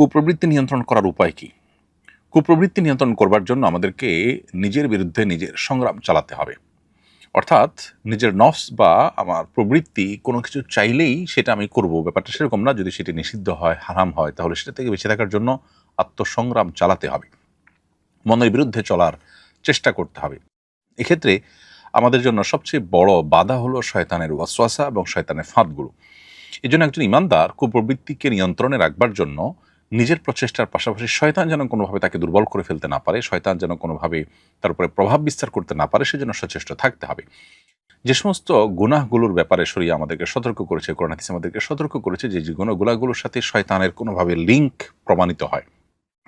কুপ্রবৃত্তি নিয়ন্ত্রণ করার উপায় কি? কুপ্রবৃত্তি নিয়ন্ত্রণ করবার জন্য আমাদেরকে নিজের বিরুদ্ধে নিজের সংগ্রাম চালাতে হবে। অর্থাৎ নিজের নফস বা আমার প্রবৃত্তি কোনো কিছু চাইলেই সেটা আমি করব, ব্যাপারটা সেরকম না। যদি সেটি নিষিদ্ধ হয়, হারাম হয়, তাহলে সেটা থেকে বেঁচে থাকার জন্য আত্মসংগ্রাম চালাতে হবে, মনের বিরুদ্ধে চলার চেষ্টা করতে হবে। এক্ষেত্রে আমাদের জন্য সবচেয়ে বড় বাধা হলো শয়তানের ওয়াসওয়াসা এবং শয়তানের ফাঁদগুলো। এজন্য একজন ইমানদার কুপ্রবৃত্তিকে নিয়ন্ত্রণে রাখবার জন্য নিজের প্রচেষ্টার পাশাপাশি শয়তান যেন কোনোভাবে তাকে দুর্বল করে ফেলতে না পারে, শয়তান যেন কোনোভাবে তার উপরে প্রভাব বিস্তার করতে না পারে, সেজন্য সচেষ্ট থাকতে হবে। যে সমস্ত গুনাহগুলোর ব্যাপারে শরিয়া আমাদেরকে সতর্ক করেছে, কোরআন হাদিস আমাদেরকে সতর্ক করেছে, যে যে গুনাহগুলোর সাথে শয়তানের কোনোভাবে লিঙ্ক প্রমাণিত হয়,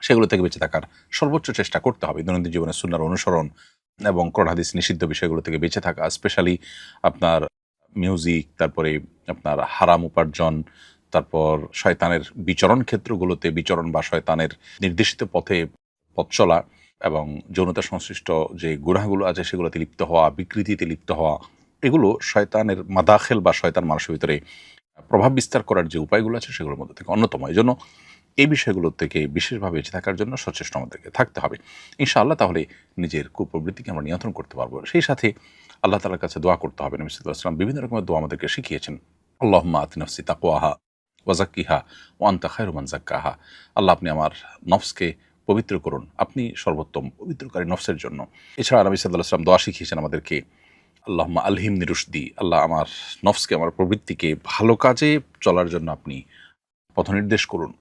সেগুলো থেকে বেঁচে থাকার সর্বোচ্চ চেষ্টা করতে হবে। দৈনন্দিন জীবনে সুন্নাহর অনুসরণ এবং কোরআন হাদিস নিষিদ্ধ বিষয়গুলো থেকে বেঁচে থাকা, স্পেশালি আপনার মিউজিক, তারপরে আপনার হারাম উপার্জন, তারপর শয়তানের বিচরণ ক্ষেত্রগুলোতে বিচরণ বা শয়তানের নির্দেশিত পথে পথ চলা, এবং যৌনতা সংশ্লিষ্ট যে গুনাহগুলো আছে সেগুলোতে লিপ্ত হওয়া, বিকৃতিতে লিপ্ত হওয়া, এগুলো শয়তানের মাদাখেল বা শয়তান মানুষের ভিতরে প্রভাব বিস্তার করার যে উপায়গুলো আছে সেগুলোর মধ্যে থেকে অন্যতম। এই জন্য এই বিষয়গুলো থেকে বিশেষভাবে বেঁচে থাকার জন্য সচেষ্ট আমাদেরকে থাকতে হবে ইনশাআল্লাহ। তাহলে নিজের কুপ্রবৃত্তিকে আমরা নিয়ন্ত্রণ করতে পারবো। সেই সাথে আল্লাহ তাআলার কাছে দোয়া করতে হবে। নবী সাল্লাল্লাহু আলাইহি ওয়াসাল্লাম বিভিন্ন রকমের দোয়া আমাদেরকে শিখিয়েছেন। আল্লাহুম্মা আতি নফসি তাকওয়াহা ওয়া যাক্কিহা ওয়া আনতা খায়রু মান যাক্কাহা। আল্লাহ, আপনি আমার নফসকে পবিত্র করুন, আপনি সর্বোত্তম পবিত্রকারী নফসের জন্য। এছাড়া নবী সাল্লাল্লাহু আলাইহি ওয়াসাল্লাম দোয়া শিখিয়েছেন আমাদেরকে, আল্লাহুম্মা আলহিমনি রুশদি, আল্লাহ আমার নফসকে, আমার প্রবৃত্তিকে ভালো কাজে চলার জন্য আপনি পথনির্দেশ করুন,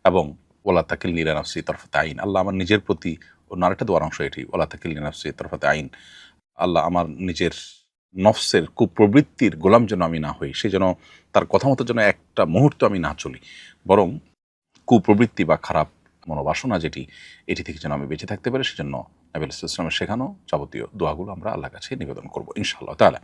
এবং ওয়ালা তাকিলনি ইলা নাফসি তারফাতা আইন, আল্লাহ আমার নিজের প্রতি, অন্য আরেকটা দোয়ার অংশ এটি, ওয়ালা তাকিলনি ইলা নাফসি তারফাতা আইন, আল্লাহ আমার নিজের নফসের কুপ্রবৃত্তির গোলাম যেন আমি না হই, সে যেন তার কথা মতো যেন একটা মুহূর্ত আমি না চলি, বরং কুপ্রবৃত্তি বা খারাপ মনোবাসনা যেটি, এটি থেকে যেন আমি বেঁচে থাকতে পারি। সেজন্য নবী সাল্লাল্লাহু আলাইহি ওয়াসাল্লামের শেখানো যাবতীয় দোয়াগুলো আমরা আল্লাহর কাছে নিবেদন করবো ইনশাআল্লাহ তাআলা।